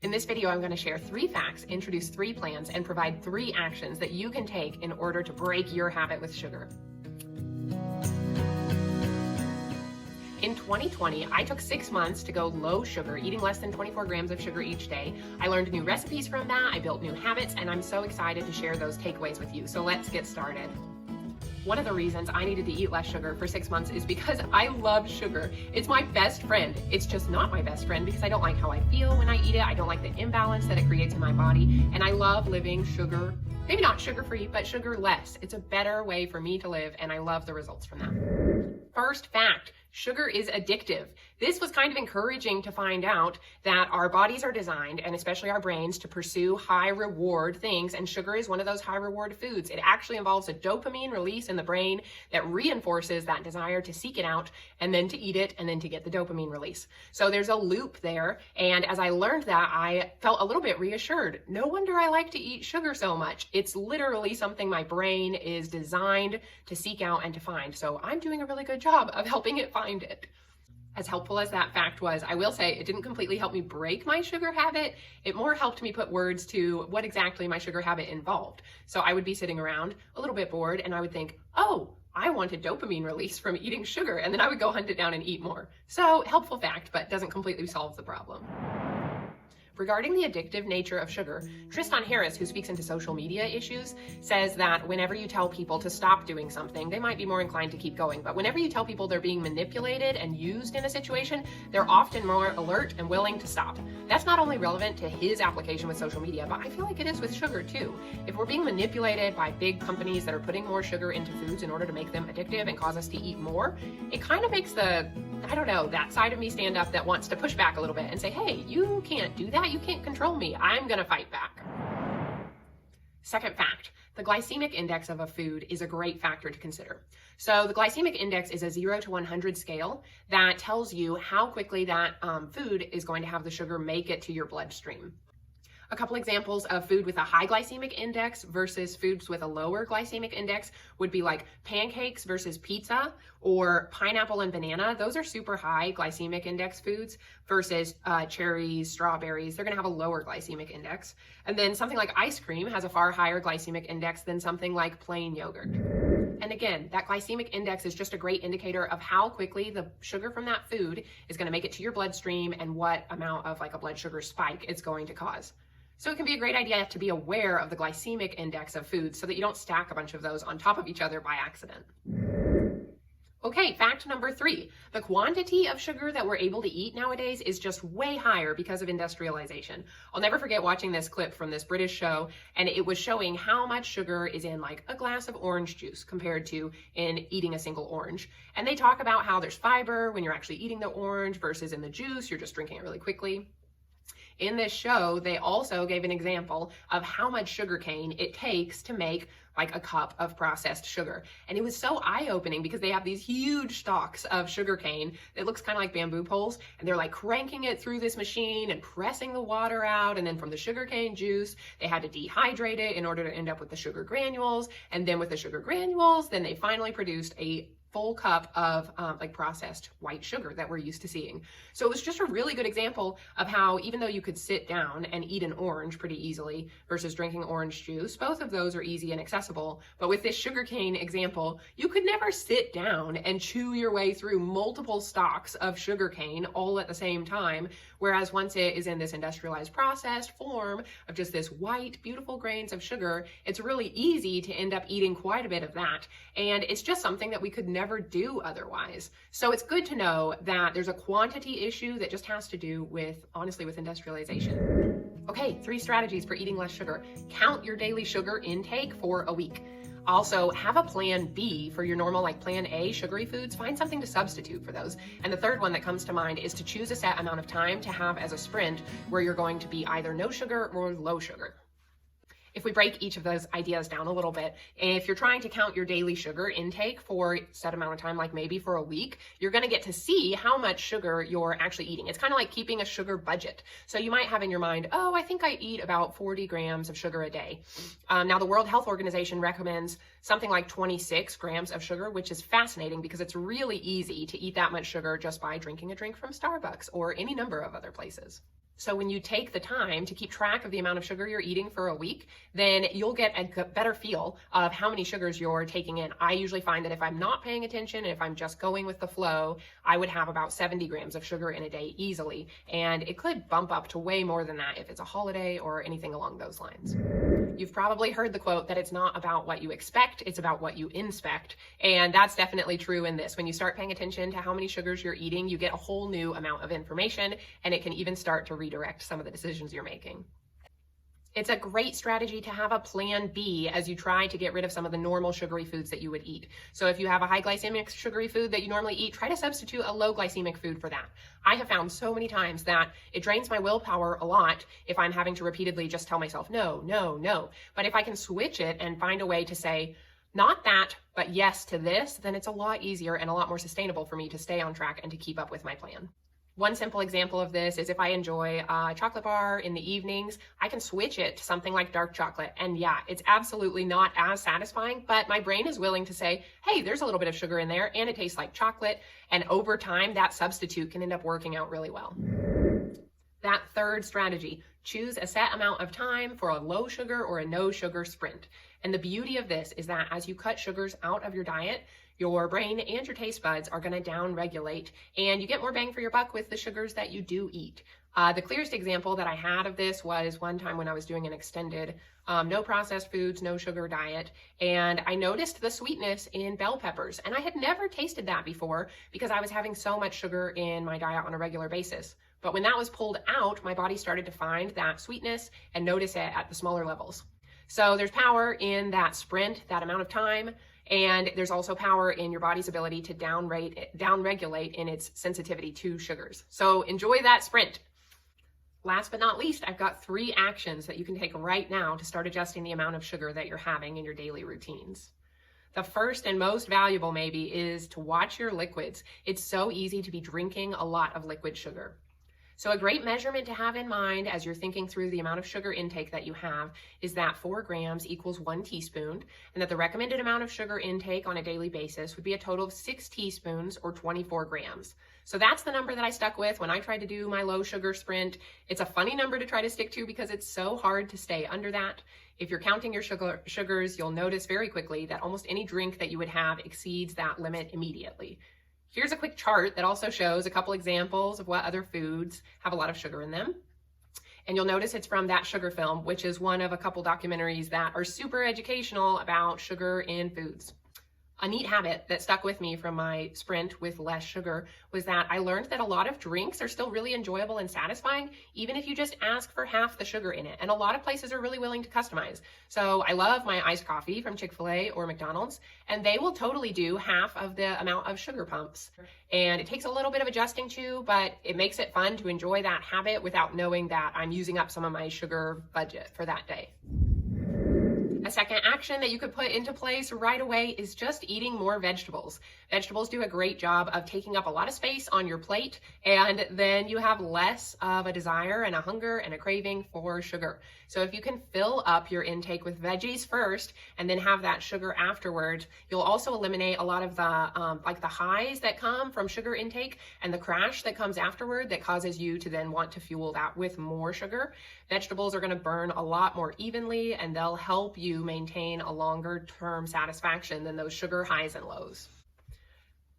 In this video, I'm going to share 3 facts, introduce 3 plans, and provide 3 actions that you can take in order to break your habit with sugar. In 2020, I took 6 months to go low sugar, eating less than 24 grams of sugar each day. I learned new recipes from that, I built new habits, and I'm so excited to share those takeaways with you. So let's get started. One of the reasons I needed to eat less sugar for 6 months is because I love sugar. It's my best friend. It's just not my best friend because I don't like how I feel when I eat it. I don't like the imbalance that it creates in my body. And I love living sugar, maybe not sugar-free, but sugar-less. It's a better way for me to live, and I love the results from that. First fact, sugar is addictive. This was kind of encouraging to find out that our bodies are designed, and especially our brains, to pursue high reward things, and sugar is one of those high reward foods. It actually involves a dopamine release in the brain that reinforces that desire to seek it out and then to eat it and then to get the dopamine release. So there's a loop there, and as I learned that, I felt a little bit reassured. No wonder I like to eat sugar so much. It's literally something my brain is designed to seek out and to find. So I'm doing a really good job of helping it find it. As helpful as that fact was, I will say it didn't completely help me break my sugar habit. It more helped me put words to what exactly my sugar habit involved. So I would be sitting around a little bit bored and I would think, oh, I wanted dopamine release from eating sugar, and then I would go hunt it down and eat more. So helpful fact, but doesn't completely solve the problem. Regarding the addictive nature of sugar, Tristan Harris, who speaks into social media issues, says that whenever you tell people to stop doing something, they might be more inclined to keep going. But whenever you tell people they're being manipulated and used in a situation, they're often more alert and willing to stop. That's not only relevant to his application with social media, but I feel like it is with sugar too. If we're being manipulated by big companies that are putting more sugar into foods in order to make them addictive and cause us to eat more, it kind of makes that side of me stand up that wants to push back a little bit and say, hey, you can't do that. You can't control me. I'm gonna fight back. Second fact, the glycemic index of a food is a great factor to consider. So the glycemic index is a 0 to 100 scale that tells you how quickly that food is going to have the sugar make it to your bloodstream. A couple examples of food with a high glycemic index versus foods with a lower glycemic index would be like pancakes versus pizza, or pineapple and banana. Those are super high glycemic index foods versus cherries, strawberries. They're gonna have a lower glycemic index. And then something like ice cream has a far higher glycemic index than something like plain yogurt. And again, that glycemic index is just a great indicator of how quickly the sugar from that food is gonna make it to your bloodstream and what amount of like a blood sugar spike it's going to cause. So it can be a great idea to be aware of the glycemic index of foods so that you don't stack a bunch of those on top of each other by accident. Okay, fact number 3, the quantity of sugar that we're able to eat nowadays is just way higher because of industrialization. I'll never forget watching this clip from this British show, and it was showing how much sugar is in like a glass of orange juice compared to in eating a single orange. And they talk about how there's fiber when you're actually eating the orange versus in the juice, you're just drinking it really quickly. In this show, they also gave an example of how much sugar cane it takes to make like a cup of processed sugar. And it was so eye-opening because they have these huge stalks of sugar cane that looks kind of like bamboo poles, and they're like cranking it through this machine and pressing the water out. And then from the sugar cane juice, they had to dehydrate it in order to end up with the sugar granules. And then with the sugar granules, then they finally produced a full cup of like processed white sugar that we're used to seeing. So it was just a really good example of how even though you could sit down and eat an orange pretty easily versus drinking orange juice, both of those are easy and accessible. But with this sugarcane example, you could never sit down and chew your way through multiple stalks of sugarcane all at the same time. Whereas once it is in this industrialized processed form of just this white, beautiful grains of sugar, it's really easy to end up eating quite a bit of that. And it's just something that we could never do otherwise. So it's good to know that there's a quantity issue that just has to do with, honestly, with industrialization. Okay, 3 strategies for eating less sugar. Count your daily sugar intake for a week. Also, have a plan B for your normal, like plan A sugary foods. Find something to substitute for those. And the third one that comes to mind is to choose a set amount of time to have as a sprint where you're going to be either no sugar or low sugar. If we break each of those ideas down a little bit, if you're trying to count your daily sugar intake for a set amount of time, like maybe for a week, you're going to get to see how much sugar you're actually eating. It's kind of like keeping a sugar budget. So you might have in your mind, oh, I think I eat about 40 grams of sugar a day. Now, the World Health Organization recommends something like 26 grams of sugar, which is fascinating because it's really easy to eat that much sugar just by drinking a drink from Starbucks or any number of other places. So when you take the time to keep track of the amount of sugar you're eating for a week, then you'll get a better feel of how many sugars you're taking in. I usually find that if I'm not paying attention and if I'm just going with the flow, I would have about 70 grams of sugar in a day easily. And it could bump up to way more than that if it's a holiday or anything along those lines. You've probably heard the quote that it's not about what you expect, it's about what you inspect. And that's definitely true in this. When you start paying attention to how many sugars you're eating, you get a whole new amount of information, and it can even start to redirect some of the decisions you're making. It's a great strategy to have a plan B as you try to get rid of some of the normal sugary foods that you would eat. So if you have a high glycemic sugary food that you normally eat, try to substitute a low glycemic food for that. I have found so many times that it drains my willpower a lot if I'm having to repeatedly just tell myself, no, no, no. But if I can switch it and find a way to say, not that, but yes to this, then it's a lot easier and a lot more sustainable for me to stay on track and to keep up with my plan. One simple example of this is if I enjoy a chocolate bar in the evenings, I can switch it to something like dark chocolate. And yeah, it's absolutely not as satisfying, but my brain is willing to say, hey, there's a little bit of sugar in there and it tastes like chocolate. And over time, that substitute can end up working out really well. That third strategy, choose a set amount of time for a low sugar or a no sugar sprint. And the beauty of this is that as you cut sugars out of your diet, your brain and your taste buds are going to down regulate, and you get more bang for your buck with the sugars that you do eat. The clearest example that I had of this was one time when I was doing an extended no processed foods, no sugar diet, and I noticed the sweetness in bell peppers, and I had never tasted that before because I was having so much sugar in my diet on a regular basis. But when that was pulled out, my body started to find that sweetness and notice it at the smaller levels. So there's power in that sprint, that amount of time, and there's also power in your body's ability to down regulate in its sensitivity to sugars. So enjoy that sprint. Last but not least, I've got 3 actions that you can take right now to start adjusting the amount of sugar that you're having in your daily routines. The first and most valuable maybe is to watch your liquids. It's so easy to be drinking a lot of liquid sugar. So a great measurement to have in mind as you're thinking through the amount of sugar intake that you have is that 4 grams equals 1 teaspoon, and that the recommended amount of sugar intake on a daily basis would be a total of 6 teaspoons or 24 grams. So that's the number that I stuck with when I tried to do my low sugar sprint. It's a funny number to try to stick to because it's so hard to stay under that. If you're counting your sugars, you'll notice very quickly that almost any drink that you would have exceeds that limit immediately. Here's a quick chart that also shows a couple examples of what other foods have a lot of sugar in them. And you'll notice it's from That Sugar Film, which is one of a couple documentaries that are super educational about sugar in foods. A neat habit that stuck with me from my sprint with less sugar was that I learned that a lot of drinks are still really enjoyable and satisfying, even if you just ask for half the sugar in it. And a lot of places are really willing to customize. So I love my iced coffee from Chick-fil-A or McDonald's, and they will totally do half of the amount of sugar pumps. And it takes a little bit of adjusting to, but it makes it fun to enjoy that habit without knowing that I'm using up some of my sugar budget for that day. A second action that you could put into place right away is just eating more vegetables. Vegetables do a great job of taking up a lot of space on your plate, and then you have less of a desire and a hunger and a craving for sugar. So if you can fill up your intake with veggies first and then have that sugar afterwards, you'll also eliminate a lot of the like the highs that come from sugar intake and the crash that comes afterward that causes you to then want to fuel that with more sugar. Vegetables are going to burn a lot more evenly, and they'll help you maintain a longer term satisfaction than those sugar highs and lows.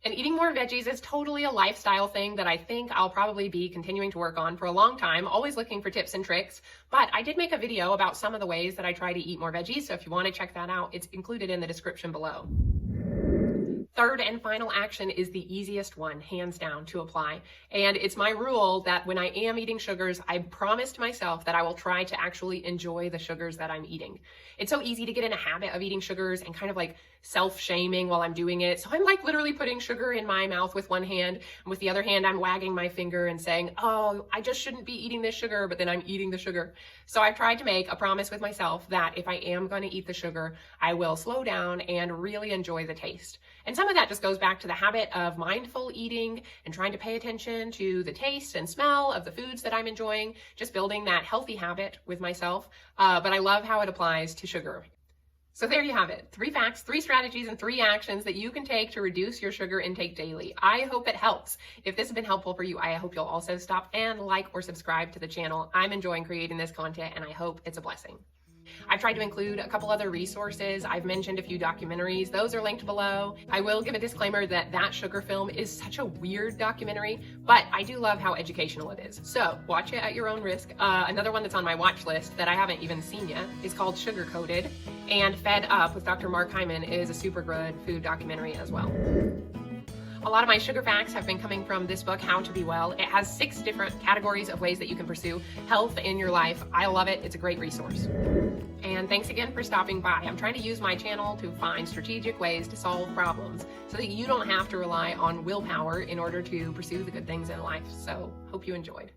And eating more veggies is totally a lifestyle thing that I think I'll probably be continuing to work on for a long time, always looking for tips and tricks. But I did make a video about some of the ways that I try to eat more veggies, so if you want to check that out, it's included in the description below. Third and final action is the easiest one, hands down, to apply. And it's my rule that when I am eating sugars, I promise to myself that I will try to actually enjoy the sugars that I'm eating. It's so easy to get in a habit of eating sugars and kind of like self-shaming while I'm doing it. So I'm like literally putting sugar in my mouth with one hand, and with the other hand, I'm wagging my finger and saying, oh, I just shouldn't be eating this sugar, but then I'm eating the sugar. So I've tried to make a promise with myself that if I am going to eat the sugar, I will slow down and really enjoy the taste. And some of that just goes back to the habit of mindful eating and trying to pay attention to the taste and smell of the foods that I'm enjoying, just building that healthy habit with myself. But I love how it applies to sugar. So there you have it. 3 facts, 3 strategies, and 3 actions that you can take to reduce your sugar intake daily. I hope it helps. If this has been helpful for you, I hope you'll also stop and like or subscribe to the channel. I'm enjoying creating this content, and I hope it's a blessing. I've tried to include a couple other resources. I've mentioned a few documentaries. Those are linked below. I will give a disclaimer that that sugar film is such a weird documentary, but I do love how educational it is. So watch it at your own risk. Another one that's on my watch list that I haven't even seen yet is called Sugar Coated, and Fed Up with Dr. Mark Hyman is a super good food documentary as well. A lot of my sugar facts have been coming from this book, How to Be Well. It has 6 different categories of ways that you can pursue health in your life. I love it. It's a great resource. And thanks again for stopping by. I'm trying to use my channel to find strategic ways to solve problems so that you don't have to rely on willpower in order to pursue the good things in life. So hope you enjoyed.